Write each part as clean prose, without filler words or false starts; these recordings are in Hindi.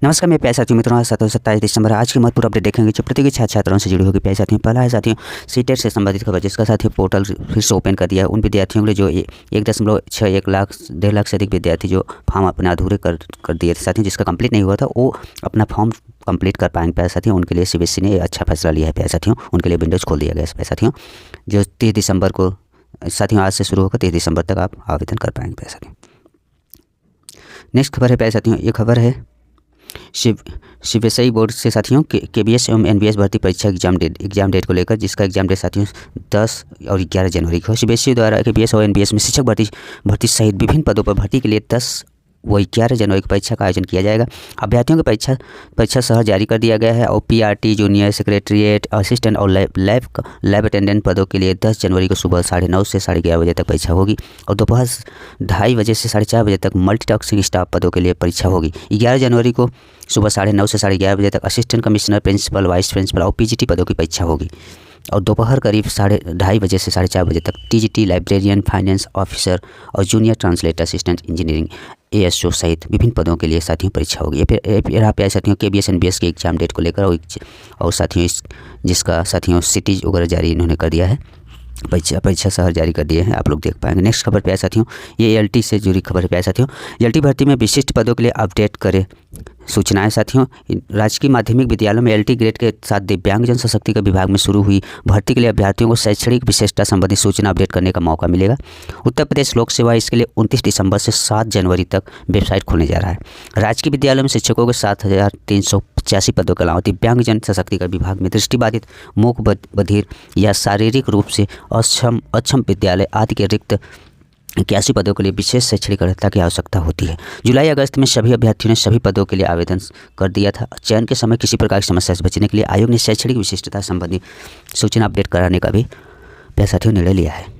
नमस्कार, मैं प्यारे साथियों मित्रों, आज 27 दिसंबर आज की महत्वपूर्ण अपडेट देखेंगे जो प्रतियोगी छात्रों से जुड़ी होगी। प्यारे साथियों, पहला है साथियों सीटेट से संबंधित खबर, जिसका साथियों पोर्टल फिर से ओपन कर दिया है उन विद्यार्थियों के लिए जो 1.61 लाख 1.5 लाख से अधिक विद्यार्थी जो फॉर्म अपने अधूरे कर दिए थे साथियों, जिसका कंप्लीट नहीं हुआ था, वो अपना फॉर्म कंप्लीट कर पाएंगे। प्यारे साथियों, उनके लिए सीबीएसई ने अच्छा फैसला लिया है। प्यारे साथियों, उनके लिए विंडोज खोल दिया गया है। प्यारे साथियों, जो 30 दिसंबर को साथियों आज से शुरू होकर 30 दिसंबर तक आप आवेदन कर पाएंगे। प्यारे साथियों, नेक्स्ट खबर है प्यारे साथियों, ये खबर है सीबीएसई बोर्ड से साथियों केबीएस एवं एनबीएस भर्ती परीक्षा एग्जाम डेट को लेकर, जिसका एग्जाम डेट साथियों 10 और 11 जनवरी को सीबीएसई द्वारा केबीएस और एनबीएस में शिक्षक भर्ती सहित विभिन्न पदों पर भर्ती के लिए 10 व 11 जनवरी को परीक्षा का आयोजन किया जाएगा। अभ्यर्थियों की परीक्षा शहर जारी कर दिया गया है और पीआरटी, जूनियर सेक्रेटरीट, असिस्टेंट और लैब अटेंडेंट पदों के लिए 10 जनवरी को सुबह 9:30 से 11:30 बजे तक परीक्षा होगी और दोपहर 2:30 बजे से 4:30 बजे तक मल्टीटास्किंग स्टाफ पदों के लिए परीक्षा होगी। 11 जनवरी को सुबह 9:30 से 11:30 बजे तक assistant commissioner, principal, vice principal और पीजीटी पदों की परीक्षा होगी और दोपहर करीब 2:30 बजे से 4:30 बजे तक टीजीटी, लाइब्रेरियन, फाइनेंस ऑफिसर और junior translator, assistant engineering, ASO सहित विभिन्न पदों के लिए साथियों परीक्षा होगी। यहाँ पे साथियों केबीएस एनबीएस के एग्जाम डेट को लेकर और साथियों जिसका साथियों सिटीज वगैरह जारी इन्होंने कर दिया है, परीक्षा शहर जारी कर दिए हैं, आप लोग देख पाएंगे। नेक्स्ट खबर प्यारे साथियों, ये एलटी से जुड़ी खबर है। प्यारे साथियों, एलटी भर्ती में विशिष्ट पदों के लिए अपडेट करें सूचनाएं। साथियों, राजकीय माध्यमिक विद्यालयों में एलटी ग्रेड के साथ दिव्यांगजन सशक्तिकरण विभाग में शुरू हुई भर्ती के लिए अभ्यर्थियों को शैक्षणिक विशेषता संबंधी सूचना अपडेट करने का मौका मिलेगा। उत्तर प्रदेश लोक सेवा इसके लिए 29 दिसंबर से 7 जनवरी तक वेबसाइट खोलने जा रहा है। राजकीय विद्यालयों में शिक्षकों के 7,385 पदों के अलावा दिव्यांगजन सशक्तिकरण विभाग में दृष्टिबाधित, मूक बधिर या शारीरिक रूप से अक्षम विद्यालय आदि के रिक्त 81 पदों के लिए विशेष शैक्षणिक अर्हता की आवश्यकता होती है। जुलाई अगस्त में सभी अभ्यर्थियों ने सभी पदों के लिए आवेदन कर दिया था। चयन के समय किसी प्रकार की समस्या से बचने के लिए आयोग ने शैक्षणिक विशिष्टता संबंधी सूचना अपडेट कराने का भी प्यारे साथियों निर्णय लिया है।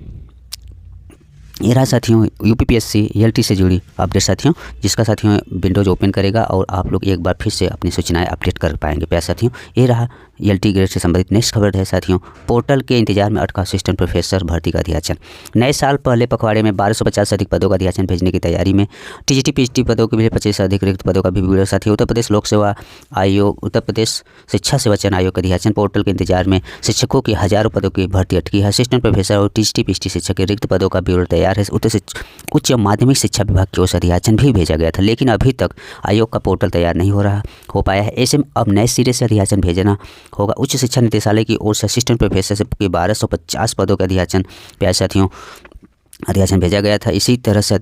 ये रहा साथियों यूपीपीएससी एलटी से जुड़ी अपडेट साथियों, जिसका साथियों विंडोज ओपन करेगा और आप लोग एक बार फिर से अपनी सूचनाएं अपडेट कर पाएंगे। प्यारे साथियों, ये रहा एलटी ग्रेड से संबंधित। नेक्स्ट खबर है साथियों, पोर्टल के इंतजार में अटका असिस्टेंट प्रोफेसर भर्ती का अध्याचन। नए साल पहले पखवाड़े में 1250 से अधिक पदों का अध्याचन भेजने की तैयारी में। टीजीटी पीजीटी पदों के लिए 25 से अधिक रिक्त पदों का भी विवरण साथियों। उत्तर प्रदेश लोक सेवा आयोग, उत्तर प्रदेश शिक्षा सेवा चयन आयोग का अध्याचन पोर्टल के इंतजार में शिक्षकों की हजारों पदों की भर्ती अटकी है। असिस्टेंट प्रोफेसर और टीजीटी पीजीटी शिक्षक के रिक्त पदों का विवरण तैयार है। उच्च माध्यमिक शिक्षा विभाग की ओर से अध्याचन भी भेजा गया था, लेकिन अभी तक आयोग का पोर्टल तैयार नहीं हो पाया है। ऐसे में अब नए सिरे से अध्याचन भेजना होगा। उच्च शिक्षा निदेशालय की ओर से असिस्टेंट प्रोफेसर के 1250 पदों का अध्याचन प्यारे साथियों भेजा गया था। इसी तरह से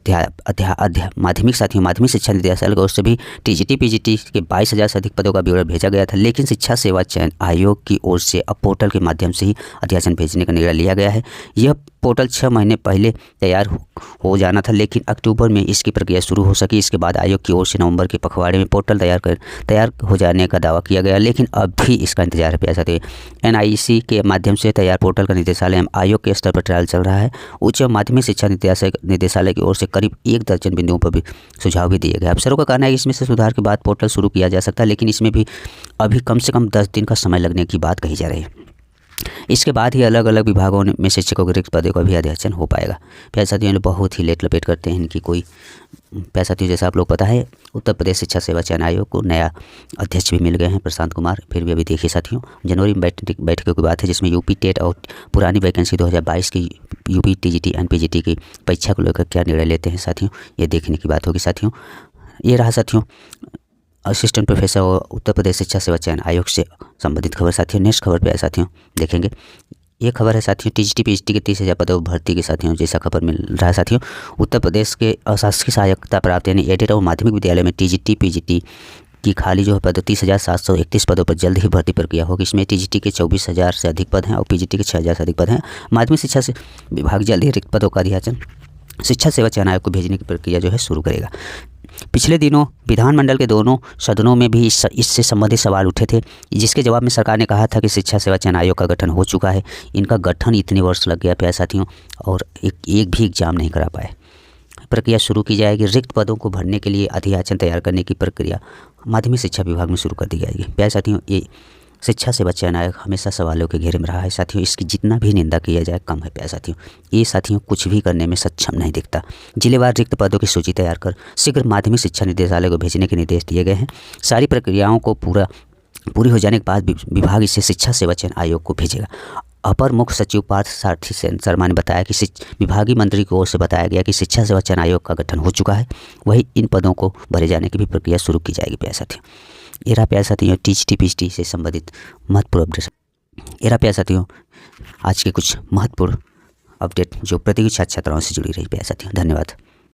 माध्यमिक शिक्षा निदेशालय की ओर से भी टीजीटी पीजीटी के 22,000 से अधिक पदों का विवरण भेजा गया था, लेकिन शिक्षा सेवा चयन आयोग की ओर से अब पोर्टल के माध्यम से ही अध्याचन भेजने का निर्णय लिया गया है। यह पोर्टल 6 महीने पहले तैयार हो जाना था, लेकिन अक्टूबर में इसकी प्रक्रिया शुरू हो सकी। इसके बाद आयोग की ओर से नवंबर के पखवाड़े में पोर्टल तैयार हो जाने का दावा किया गया, लेकिन अब भी इसका इंतजार है। प्यारे साथियों, एनआईसी के माध्यम से तैयार पोर्टल का निदेशालय एवं आयोग के स्तर पर ट्रायल चल रहा है। उच्च माध्यमिक शिक्षा निदेशालय की ओर से करीब 1 दर्जन बिंदुओं पर भी सुझाव भी दिए गए। अफसरों का कहना है कि इसमें से सुधार के बाद पोर्टल शुरू किया जा सकता है, लेकिन इसमें भी अभी कम से कम 10 दिन का समय लगने की बात कही जा रही है। इसके बाद ही अलग अलग विभागों में शिक्षकों के रिक्त पदों का भी अध्ययन हो पाएगा। प्यारे साथियों, बहुत ही लेट लपेट करते हैं इनकी कोई। प्यारे साथियों, जैसा आप लोग पता है उत्तर प्रदेश शिक्षा सेवा चयन आयोग को नया अध्यक्ष भी मिल गए हैं, प्रशांत कुमार। फिर भी अभी देखिए साथियों, जनवरी में बैठकों की बात है, जिसमें यूपी टेट और पुरानी वैकेंसी 2022 की यूपी टीजीटी एंड पीजीटी की परीक्षा को लेकर क्या निर्णय लेते हैं साथियों, ये देखने की बात होगी साथियों। ये रहा साथियों असिस्टेंट प्रोफेसर और उत्तर प्रदेश शिक्षा सेवा चयन आयोग से संबंधित खबर साथियों। नेक्स्ट खबर पे साथियों देखेंगे, ये खबर है साथियों टीजीटी पीजीटी के 30,000 पदों भर्ती के साथियों, जैसा खबर मिल रहा है साथियों। उत्तर प्रदेश के अशासकीय सहायता प्राप्त यानी एडेड और माध्यमिक विद्यालय में टीजीटी पीजीटी की खाली जो है पद 30,731 पदों पर जल्द ही भर्ती प्रक्रिया होगी। इसमें टीजीटी के 24,000 से अधिक पद हैं और पीजीटी के 6,000 से अधिक पद हैं। माध्यमिक शिक्षा से विभाग जल्द ही रिक्त पदों का अध्याचन शिक्षा सेवा चयन आयोग को भेजने की प्रक्रिया जो है शुरू करेगा। पिछले दिनों विधानमंडल के दोनों सदनों में भी इससे संबंधित सवाल उठे थे, जिसके जवाब में सरकार ने कहा था कि शिक्षा सेवा चयन आयोग का गठन हो चुका है। इनका गठन इतने वर्ष लग गया प्यारे साथियों और एक भी एग्जाम नहीं करा पाए। प्रक्रिया शुरू की जाएगी। रिक्त पदों को भरने के लिए अध्याचन तैयार करने की प्रक्रिया माध्यमिक शिक्षा विभाग में शुरू कर दी जाएगी। प्यारे साथियों, ये शिक्षा सेवा चयन आयोग हमेशा सवालों के घेरे में रहा है साथियों। इसकी जितना भी निंदा किया जाए कम है प्यारे साथियों। ये साथियों कुछ भी करने में सक्षम नहीं दिखता। जिलेवार रिक्त पदों की सूची तैयार कर शीघ्र माध्यमिक शिक्षा निदेशालय को भेजने के निर्देश दिए गए हैं। सारी प्रक्रियाओं को पूरी हो जाने के बाद विभाग इसे शिक्षा सेवा चयन आयोग को भेजेगा। अपर मुख्य सचिव पार्थ सारथी शर्मा ने बताया कि विभागीय मंत्री की ओर से बताया गया कि शिक्षा सेवा चयन आयोग का गठन हो चुका है। वही इन पदों को भरे जाने की भी प्रक्रिया शुरू की जाएगी प्यारे साथियों। ये रहा प्यारे साथियों TGT-PGT से संबंधित महत्वपूर्ण अपडेट। ये रहा प्यारे साथियों आज के कुछ महत्वपूर्ण अपडेट जो प्रतियोगी छात्र छात्राओं से जुड़ी रही प्यारे साथियों। धन्यवाद।